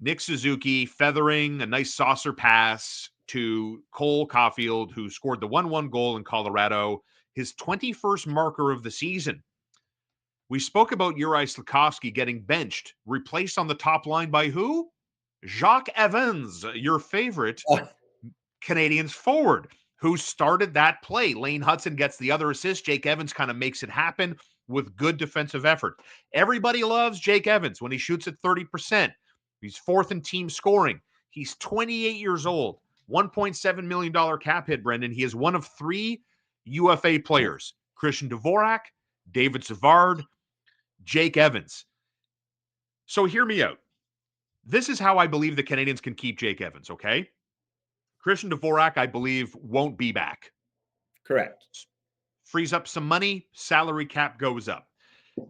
Nick Suzuki feathering a nice saucer pass to Cole Caulfield, who scored the 1-1 goal in Colorado, his 21st marker of the season. We spoke about Juraj Slafkovsky getting benched, replaced on the top line by who? Jacques Evans, your favorite Canadiens forward, who started that play. Lane Hudson gets the other assist. Jake Evans kind of makes it happen with good defensive effort. Everybody loves Jake Evans when he shoots at 30%. He's fourth in team scoring. He's 28 years old, $1.7 million cap hit, Brendan. He is one of 3 UFA players: Christian Dvorak, David Savard, Jake Evans. So hear me out. This is how I believe the Canadiens can keep Jake Evans, okay? Christian Dvorak, I believe, won't be back. Correct. Frees up some money, salary cap goes up.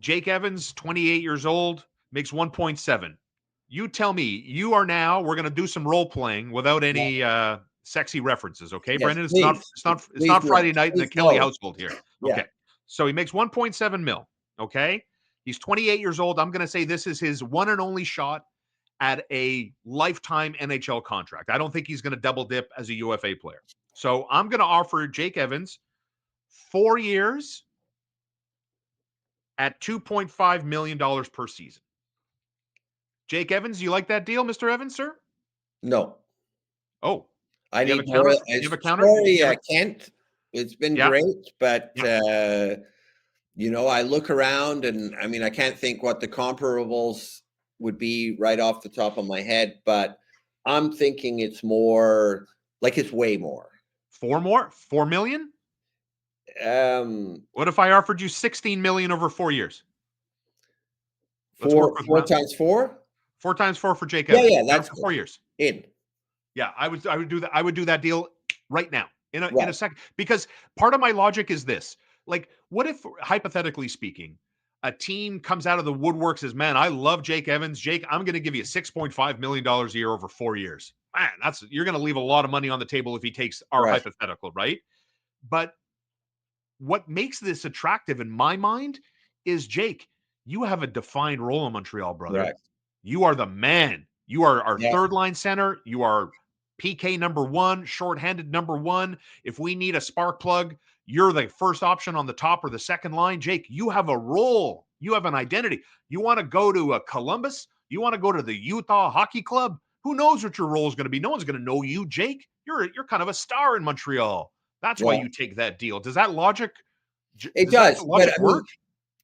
Jake Evans, 28 years old, makes 1.7. You tell me, we're going to do some role playing without any sexy references, okay, yes, Brendan? It's not Friday night in the Kelly household here. Okay. So he makes 1.7 mil, okay? He's 28 years old. I'm going to say this is his one and only shot at a lifetime NHL contract. I don't think he's going to double dip as a UFA player. So I'm going to offer Jake Evans 4 years at $2.5 million per season. Jake Evans, you like that deal, Mr. Evans, sir? No. Oh. I need more. You have a counter? Sorry, Kent. It's been great, but I look around and I can't think what the comparables would be right off the top of my head, but I'm thinking it's more like it's way more. 4 more? 4 million? What if I offered you 16 million over 4 years? Four times 4? 4 times 4 for Jake Evans. Yeah, that's 4 years. In. Yeah, I would do that. I would do that deal right now in a second, because part of my logic is this. Like, what if, hypothetically speaking, a team comes out of the woodworks as, man, I love Jake Evans. Jake, I'm going to give you $6.5 million a year over 4 years. Man, you're going to leave a lot of money on the table if he takes our hypothetical, right? But what makes this attractive in my mind is, Jake, you have a defined role in Montreal, brother. Right. You are the man. You are our third line center. You are PK number 1, shorthanded number 1. If we need a spark plug, you're the first option on the top or the second line. Jake, you have a role. You have an identity. You want to go to Columbus? You want to go to the Utah Hockey Club? Who knows what your role is going to be? No one's going to know you, Jake. You're kind of a star in Montreal. That's why you take that deal. Does that logic? It does. Logic work?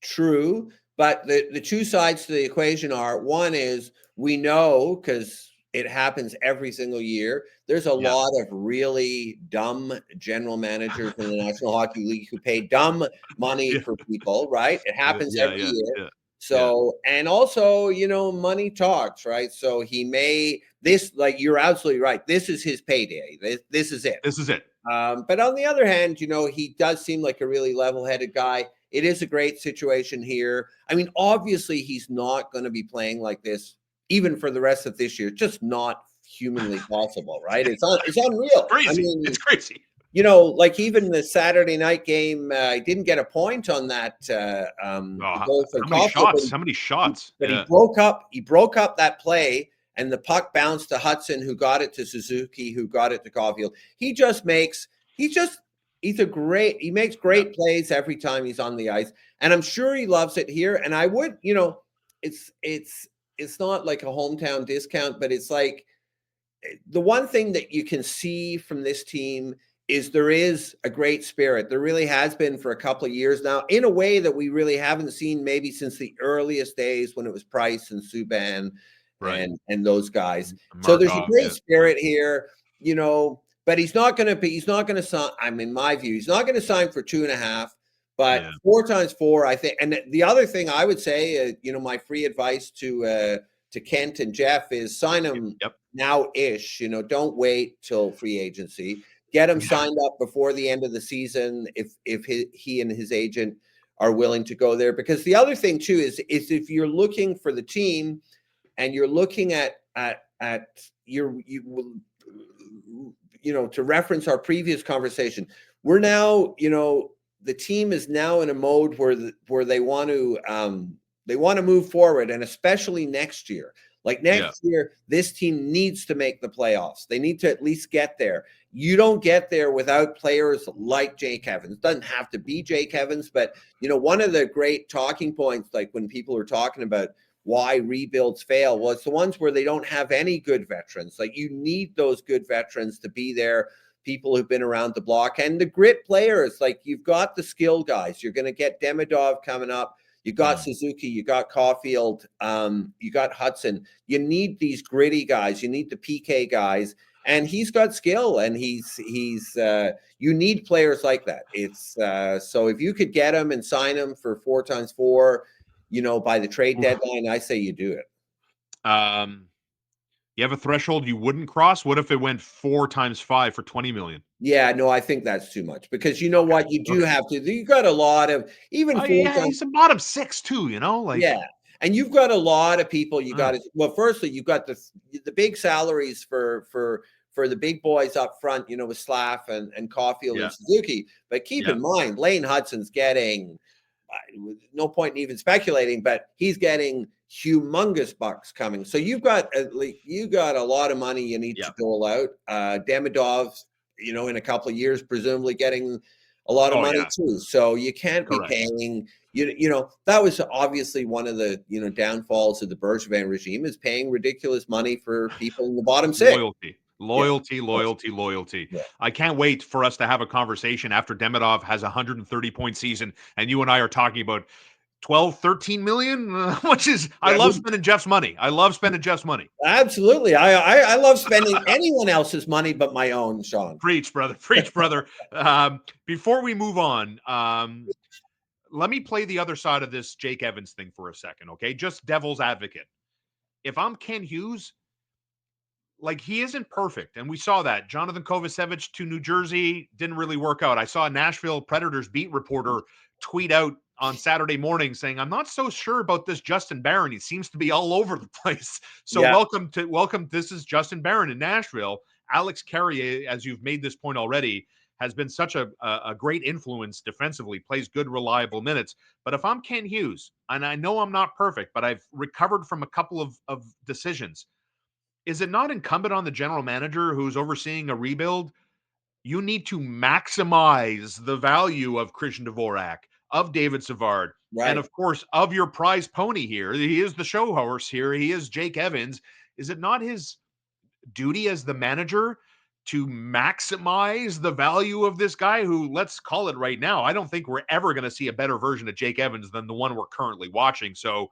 True. But the two sides to the equation are, one is, we know, because it happens every single year, there's a lot of really dumb general managers in the National Hockey League who pay dumb money for people, right? It happens every year. Yeah. So, and also, money talks, right? So you're absolutely right. This is his payday. This is it. This is it. But on the other hand, he does seem like a really level-headed guy. It is a great situation here. Obviously, he's not going to be playing like this even for the rest of this year. It's just not humanly possible, right? It's unreal. Crazy. It's crazy. Like even the Saturday night game, he didn't get a point on that. How many shots? But he broke up that play, and the puck bounced to Hudson, who got it to Suzuki, who got it to Caulfield. He makes great plays every time he's on the ice, and I'm sure he loves it here. And I would, it's not like a hometown discount, but it's like the one thing that you can see from this team is there is a great spirit. There really has been for a couple of years now, in a way that we really haven't seen maybe since the earliest days when it was Price and Subban and those guys. So there's a great spirit here, but he's not going to sign. In my view, he's not going to sign for 2.5, but 4 times 4, I think. And the other thing I would say, my free advice to Kent and Jeff is sign him now-ish. Don't wait till free agency. Get him signed up before the end of the season if he and his agent are willing to go there. Because the other thing too is if you're looking for the team and you're looking at to reference our previous conversation, we're now, the team is now in a mode where they want to move forward, and especially next year. Like Yeah. next year, this team needs to make the playoffs. They need to at least get there. You don't get there without players like Jake Evans. It doesn't have to be Jake Evans, but one of the great talking points, like when people are talking about why rebuilds fail, well, it's the ones where they don't have any good veterans. Like you need those good veterans to be there, people who've been around the block, and the grit players. Like you've got the skill guys. You're going to get Demidov coming up. You got Suzuki, you got Caulfield, you got Hudson. You need these gritty guys. You need the PK guys, and he's got skill. And he's you need players like that. It's so if you could get him and sign him for 4x4, by the trade deadline, I say you do it. You have a threshold you wouldn't cross. What if it went 4x5 for $20 million? Yeah, no, I think that's too much because you know what? You do have to. You got a lot of even yeah, he's a bottom 6 too. Yeah, and you've got a lot of people. You got well. Firstly, you've got the big salaries for the big boys up front. With Slav and Caulfield and Suzuki. But keep in mind, Lane Hudson's getting no point in even speculating, but he's getting humongous bucks coming. So you've got a lot of money you need to dole out. Demidov, in a couple of years, presumably getting a lot of money too. So you can't be paying. That was obviously one of the downfalls of the Bergevin regime, is paying ridiculous money for people in the bottom six. Loyalty. Yeah. I can't wait for us to have a conversation after Demidov has a 130-point season and you and I are talking about 12, 13 million, which is, I love spending Jeff's money. Absolutely. I love spending anyone else's money but my own, Shaun. Preach, brother. Before we move on, let me play the other side of this Jake Evans thing for a second, okay? Just devil's advocate. If I'm Ken Hughes, he isn't perfect, and we saw that. Jonathan Kovacevic to New Jersey didn't really work out. I saw a Nashville Predators beat reporter tweet out on Saturday morning saying, "I'm not so sure about this Justin Barron. He seems to be all over the place." So welcome. This is Justin Barron in Nashville. Alex Carrier, as you've made this point already, has been such a great influence defensively, plays good, reliable minutes. But if I'm Ken Hughes, and I know I'm not perfect, but I've recovered from a couple of decisions, is it not incumbent on the general manager who's overseeing a rebuild? You need to maximize the value of Christian Dvorak, of David Savard, and of course, of your prize pony here. He is the show horse here. He is Jake Evans. Is it not his duty as the manager to maximize the value of this guy who, let's call it right now, I don't think we're ever going to see a better version of Jake Evans than the one we're currently watching. So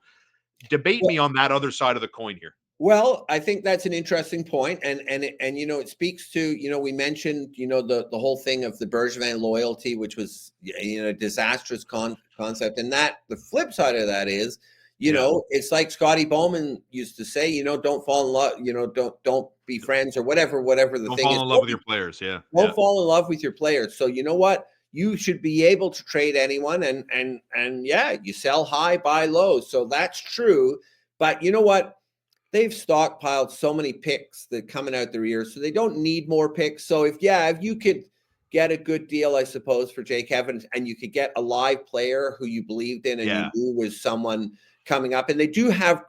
debate me on that other side of the coin here. Well, I think that's an interesting point, and it speaks to we mentioned the whole thing of the Bergevin loyalty, which was a disastrous concept, and that the flip side of that is it's like Scotty Bowman used to say, don't fall in love, don't be friends or whatever the don't thing is. Don't fall in love with your players, Don't fall in love with your players. So you know what? You should be able to trade anyone, and you sell high, buy low. So that's true, but you know what? They've stockpiled so many picks that coming out their ears, so they don't need more picks. So if you could get a good deal, I suppose, for Jake Evans, and you could get a live player who you believed in and you knew was someone coming up, and they do have,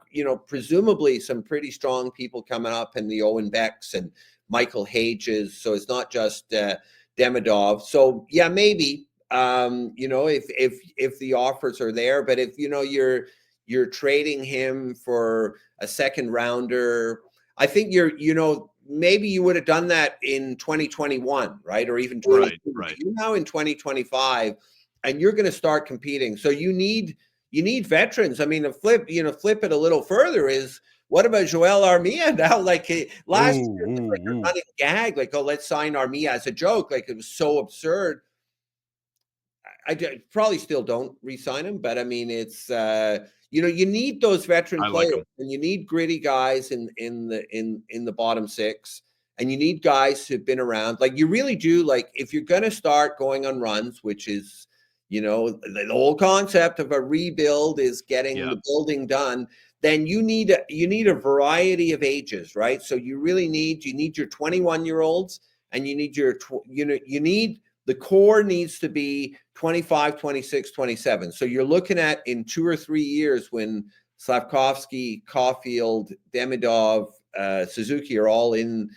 presumably some pretty strong people coming up in the Owen Becks and Michael Hages. So it's not just Demidov. So maybe if the offers are there, but if you're trading him for a second rounder, I think maybe you would have done that in 2021, right? Or even 2022. Right. You're now in 2025 and you're going to start competing. So you need veterans. I mean, flip it a little further is, what about Joel Armia now? Like last year, it was like a running gag, like, oh, let's sign Armia as a joke. Like it was so absurd. I probably still don't re-sign him, but I mean, it's you need those veteran players, and you need gritty guys in the bottom six, and you need guys who've been around. Like you really do. Like if you're going to start going on runs, which is the whole concept of a rebuild is getting the building done, then you need a variety of ages, right? So you really need your 21-year-olds, and you need the core needs to be 25, 26, 27. So you're looking at in 2 or 3 years when Slavkovsky, Caulfield, Demidov, Suzuki are all in,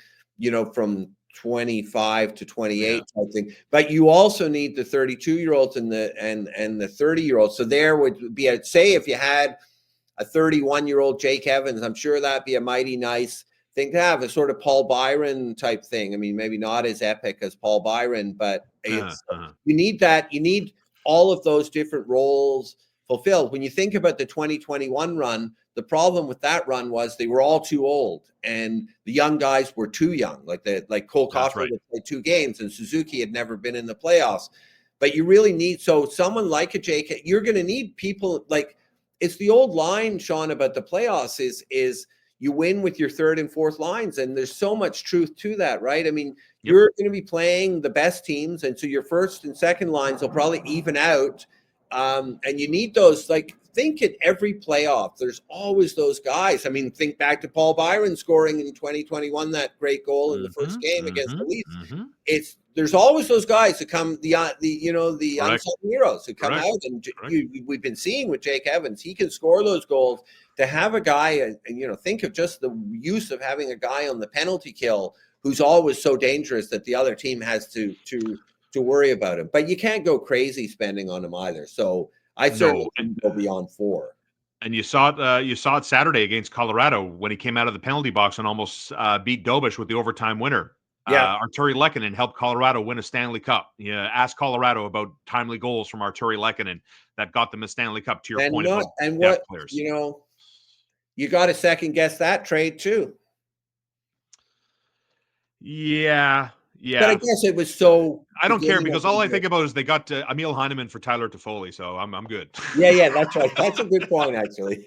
from 25 to 28 type thing. But you also need the 32-year-olds and the 30-year-olds. So there would be say if you had a 31-year-old Jake Evans, I'm sure that'd be a mighty nice thing to have, a sort of Paul Byron type thing. I mean, maybe not as epic as Paul Byron, but it's you need that. You need all of those different roles fulfilled. When you think about the 2021 run, the problem with that run was they were all too old, and the young guys were too young. Like Cole Caulfield had played 2 games, and Suzuki had never been in the playoffs. But you really need someone like a Jake. You're going to need people like. It's the old line, Shaun, about the playoffs is you win with your third and fourth lines. And there's so much truth to that, right? I mean, you're going to be playing the best teams. And so your first and second lines will probably even out. And you need those, think in every playoff, there's always those guys. I mean, think back to Paul Byron scoring in 2021, that great goal in the first game against the Leafs. There's always those guys who come, the unsung heroes who come out, and we've been seeing with Jake Evans, he can score those goals. To have a guy, and think of just the use of having a guy on the penalty kill who's always so dangerous that the other team has to worry about him. But you can't go crazy spending on him either. So I certainly wouldn't go beyond 4. And you saw it Saturday against Colorado when he came out of the penalty box and almost beat Dobish with the overtime winner. Arturi Lehkonen helped Colorado win a Stanley Cup. Ask Colorado about timely goals from Arturi Lehkonen that got them a Stanley Cup, to your point about depth players. You got to second guess that trade too. Yeah. But I guess it was so. I don't care, because all I think about is they got Emil Heineman for Tyler Toffoli, so I'm good. Yeah, that's right. That's a good point, actually.